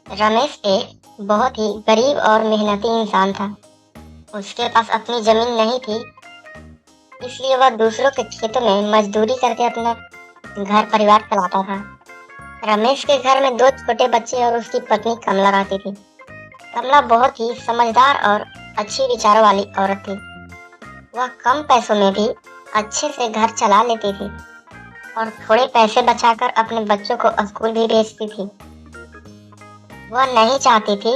रमेश एक बहुत ही गरीब और मेहनती इंसान था। उसके पास अपनी जमीन नहीं थी, इसलिए वह दूसरों के खेतों में मजदूरी करके अपना घर परिवार चलाता था। रमेश के घर में दो छोटे बच्चे और उसकी पत्नी कमला रहती थी। कमला बहुत ही समझदार और अच्छी विचारों वाली औरत थी। वह कम पैसों में भी अच्छे से घर चला लेती थी और थोड़े पैसे बचाकर अपने बच्चों को स्कूल भी भेजती थी। वह नहीं चाहती थी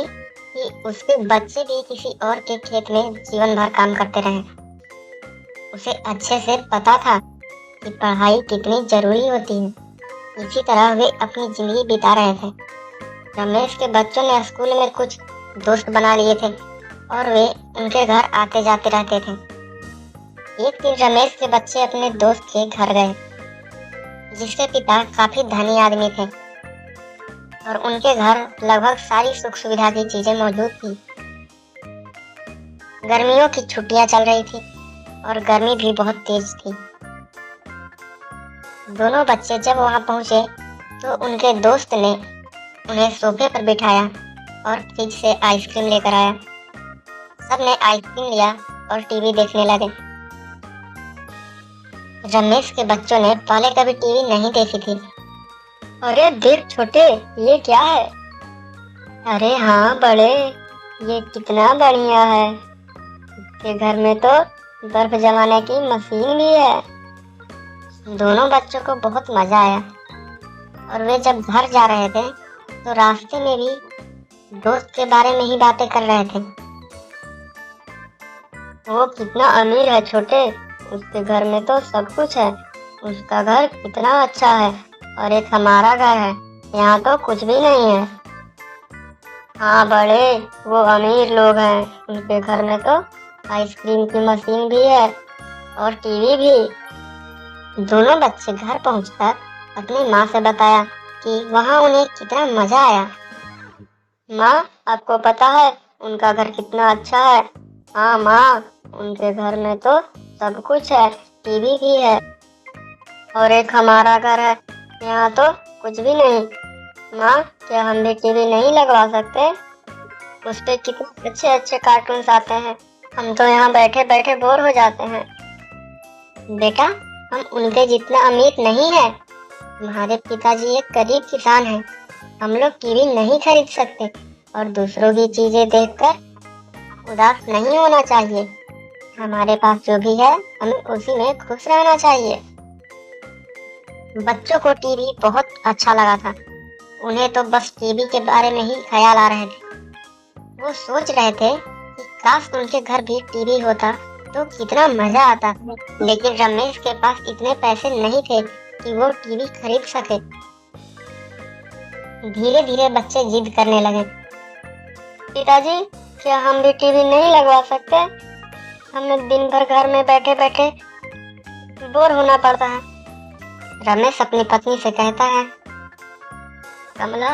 कि उसके बच्चे भी किसी और के खेत में जीवन भर काम करते रहें। उसे अच्छे से पता था कि पढ़ाई कितनी जरूरी होती है। इसी तरह वे अपनी जिंदगी बिता रहे थे। रमेश के बच्चों ने स्कूल में कुछ दोस्त बना लिए थे और वे उनके घर आते जाते रहते थे। एक दिन रमेश के बच्चे अपने दोस्त के घर गए, जिसके पिता काफी धनी आदमी थे और उनके घर लगभग सारी सुख सुविधा की चीजें मौजूद थी। गर्मियों की छुट्टियां चल रही थी और गर्मी भी बहुत तेज थी। दोनों बच्चे जब वहां पहुंचे तो उनके दोस्त ने उन्हें सोफे पर बिठाया और फ्रिज से आइसक्रीम लेकर आया। सबने आइसक्रीम लिया और टीवी देखने लगे। रमेश के बच्चों ने पहले कभी टीवी नहीं देखी थी। अरे देख छोटे, ये क्या है? अरे हाँ बड़े, ये कितना बढ़िया है। के घर में तो बर्फ जमाने की मशीन भी है। दोनों बच्चों को बहुत मजा आया और वे जब घर जा रहे थे तो रास्ते में भी दोस्त के बारे में ही बातें कर रहे थे। वो कितना अमीर है छोटे, उसके घर में तो सब कुछ है। उसका घर कितना अच्छा है और एक हमारा घर है, यहाँ तो कुछ भी नहीं है। हाँ बड़े, वो अमीर लोग हैं, उनके घर में तो आइसक्रीम की मशीन भी है और टीवी भी। दोनों बच्चे घर पहुंचकर अपनी माँ से बताया कि वहाँ उन्हें कितना मजा आया। माँ, आपको पता है उनका घर कितना अच्छा है? हाँ माँ, उनके घर में तो सब कुछ है, टीवी भी है और एक हमारा घर है, यहाँ तो कुछ भी नहीं। माँ, क्या हम भी टीवी नहीं लगवा सकते? उस पे कितने अच्छे अच्छे कार्टून्स आते हैं, हम तो यहाँ बैठे बैठे बोर हो जाते हैं। बेटा, हम उनके जितना अमीर नहीं है। हमारे पिताजी एक गरीब किसान हैं। हम लोग टीवी नहीं खरीद सकते और दूसरों की चीजें देखकर उदास नहीं होना चाहिए। हमारे पास जो भी है हमें उसी में खुश रहना चाहिए। बच्चों को टीवी बहुत अच्छा लगा था। उन्हें तो बस टीवी के बारे में ही ख्याल आ रहे थे। वो सोच रहे थे कि काश उनके घर भी टीवी होता तो कितना मजा आता। लेकिन रमेश के पास इतने पैसे नहीं थे कि वो टीवी खरीद सके। धीरे धीरे बच्चे जिद करने लगे। पिताजी, क्या हम भी टीवी नहीं लगवा सकते? हमें दिन भर घर में बैठे बैठे बोर होना पड़ता है। रमेश अपनी पत्नी से कहता है, कमला,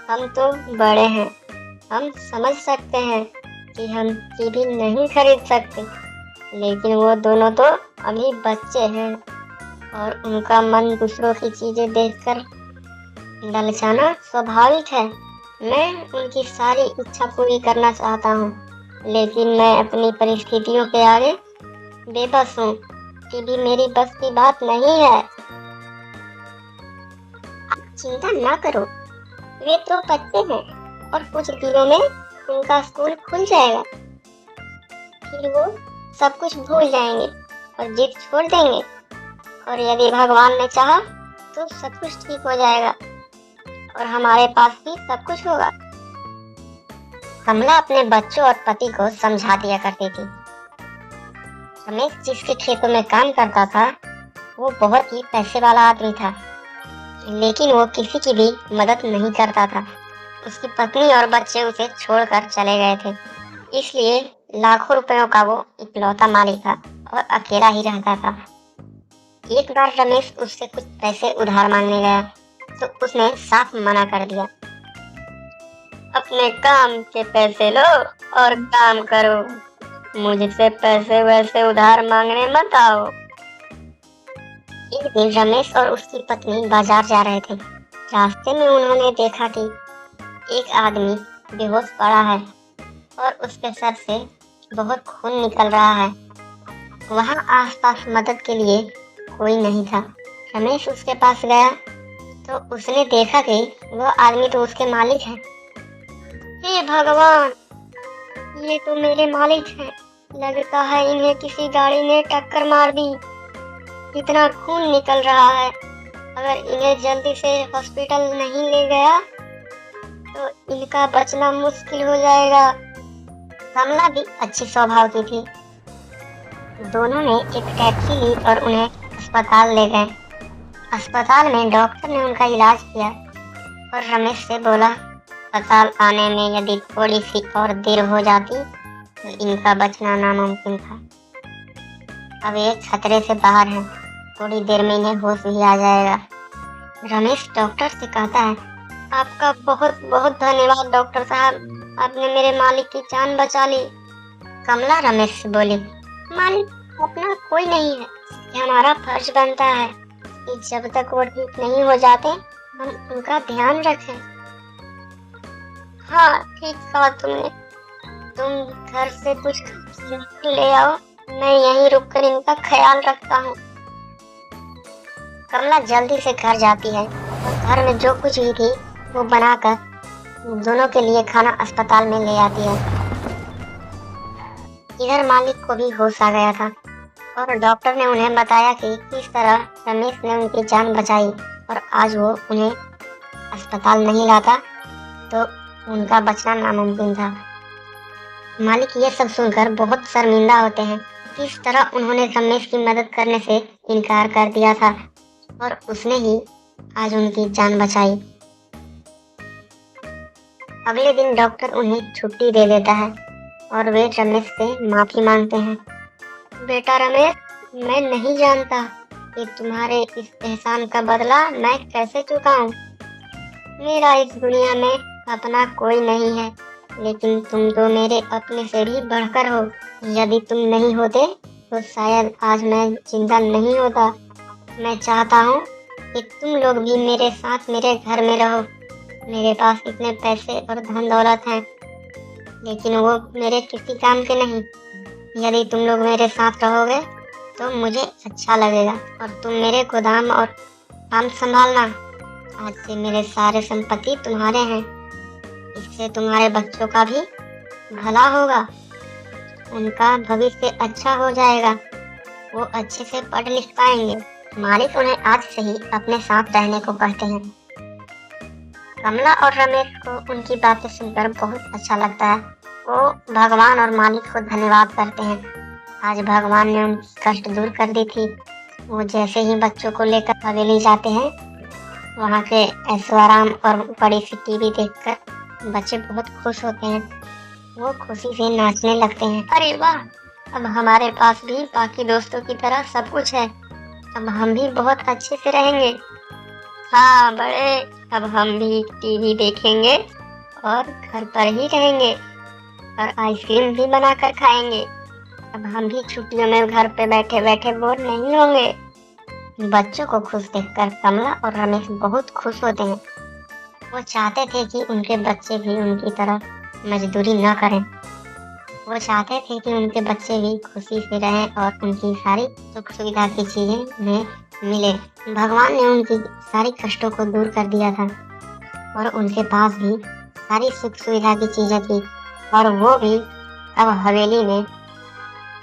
हम तो बड़े हैं, हम समझ सकते हैं कि हम टीवी नहीं खरीद सकते, लेकिन वो दोनों तो अभी बच्चे हैं और उनका मन दूसरों की चीजें देखकर ललचाना स्वाभाविक है। मैं उनकी सारी इच्छा पूरी करना चाहता हूँ, लेकिन मैं अपनी परिस्थितियों के आगे बेबस हूँ। टीवी मेरी बस की बात नहीं है। आप चिंता ना करो, वे तो बच्चे हैं और कुछ दिनों में उनका स्कूल खुल जाएगा। फिर वो सब कुछ भूल जाएंगे और जिद छोड़ देंगे और यदि भगवान ने चाहा तो सब कुछ ठीक हो जाएगा और हमारे पास भी सब कुछ होगा। कमला अपने बच्चों और पति को समझा दिया करती थी। रमेश जिसके खेतों में काम करता था वो बहुत ही पैसे वाला आदमी था, लेकिन वो किसी की भी मदद नहीं करता था। उसकी पत्नी और बच्चे उसे छोड़कर चले गए थे, इसलिए लाखों रुपयों का वो इकलौता मालिक था और अकेला ही रहता था। एक बार रमेश उससे कुछ पैसे उधार मांगने गया तो उसने साफ मना कर दिया। अपने काम के पैसे लो और काम करो, मुझसे पैसे वैसे उधार मांगने मत आओ। एक दिन रमेश और उसकी पत्नी बाजार जा रहे थे। रास्ते में उन्होंने देखा कि एक आदमी बेहोश पड़ा है और उसके सर से बहुत खून निकल रहा है। वहाँ आसपास मदद के लिए कोई नहीं था। रमेश उसके पास गया तो उसने देखा कि वो आदमी तो उसके मालिक है। हे भगवान, ये तो मेरे मालिक हैं। लगता है इन्हें किसी गाड़ी ने टक्कर मार दी। इतना खून निकल रहा है। अगर इन्हें जल्दी से हॉस्पिटल नहीं ले गया तो इनका बचना मुश्किल हो जाएगा। कमला भी अच्छी स्वभाव की थी। दोनों ने एक टैक्सी ली और उन्हें अस्पताल ले गए। अस्पताल में डॉक्टर ने उनका इलाज किया और रमेश से बोला, अस्पताल आने में यदि थोड़ी सी और देर हो जाती तो इनका बचना नामुमकिन था। अब ये खतरे से बाहर हैं। थोड़ी देर में इन्हें होश भी आ जाएगा। रमेश डॉक्टर से कहता है, आपका बहुत बहुत धन्यवाद डॉक्टर साहब, आपने मेरे मालिक की जान बचा ली। कमला रमेश से बोली, मालिक अपना कोई नहीं है। ये हमारा फर्ज बनता है कि जब तक वो ठीक नहीं हो जाते हम उनका ध्यान रखें। हाँ ठीक कहा तुमने। तुम घर से कुछ ले आओ, मैं यहीं रुककर इनका ख्याल रखता हूँ। कमला जल्दी से घर जाती है और घर में जो कुछ भी थी वो बनाकर दोनों के लिए खाना अस्पताल में ले आती है। इधर मालिक को भी होश आ गया था और डॉक्टर ने उन्हें बताया कि किस तरह रमेश ने उनकी जान बचाई और आज वो उन्हें अस्पताल नहीं लाता तो उनका बचना नामुमकिन था। मालिक ये सब सुनकर बहुत शर्मिंदा होते हैं। किस तरह उन्होंने रमेश की मदद करने से इनकार कर दिया था और उसने ही आज उनकी जान बचाई। अगले दिन डॉक्टर उन्हें छुट्टी दे देता है और वे रमेश से माफी मांगते हैं। बेटा रमेश, मैं नहीं जानता कि तुम्हारे इस एहसान का बदला मैं कैसे चुकाऊं। मेरा इस दुनिया में अपना कोई नहीं है, लेकिन तुम तो मेरे अपने से भी बढ़कर हो। यदि तुम नहीं होते तो शायद आज मैं जिंदा नहीं होता। मैं चाहता हूँ कि तुम लोग भी मेरे साथ मेरे घर में रहो। मेरे पास इतने पैसे और धन दौलत हैं, लेकिन वो मेरे किसी काम के नहीं। यदि तुम लोग मेरे साथ रहोगे तो मुझे अच्छा लगेगा और तुम मेरे गोदाम और काम संभालना। आज से मेरे सारे संपत्ति तुम्हारे हैं। इससे तुम्हारे बच्चों का भी भला होगा, उनका भविष्य अच्छा हो जाएगा, वो अच्छे से पढ़ लिख पाएंगे। मालिक उन्हें आज से ही अपने साथ रहने को कहते हैं। कमला और रमेश को उनकी बातें सुनकर बहुत अच्छा लगता है। वो भगवान और मालिक को धन्यवाद करते हैं। आज भगवान ने उनकी कष्ट दूर कर दी थी। वो जैसे ही बच्चों को लेकर हवेली जाते हैं, वहाँ के ऐशो आराम और बड़ी सी टीवी देखकर बच्चे बहुत खुश होते हैं। वो खुशी से नाचने लगते हैं। अरे वाह, अब हमारे पास भी बाकी दोस्तों की तरह सब कुछ है। अब हम भी बहुत अच्छे से रहेंगे। हाँ बड़े, अब हम भी टीवी देखेंगे और घर पर ही रहेंगे और आइसक्रीम भी बनाकर खाएंगे। अब हम भी छुट्टियों में घर पे बैठे बैठे बोर नहीं होंगे। बच्चों को खुश देखकर कमला और रमेश बहुत खुश होते हैं। वो चाहते थे कि उनके बच्चे भी उनकी तरह मजदूरी न करें। वो चाहते थे कि उनके बच्चे भी खुशी से रहें और उनकी सारी सुख सुविधा की चीजें उन्हें मिले। भगवान ने उनकी सारी कष्टों को दूर कर दिया था और उनके पास भी सारी सुख सुविधा की चीजें थी और वो भी अब हवेली में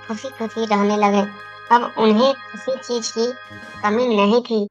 खुशी खुशी रहने लगे। अब उन्हें किसी चीज की कमी नहीं थी।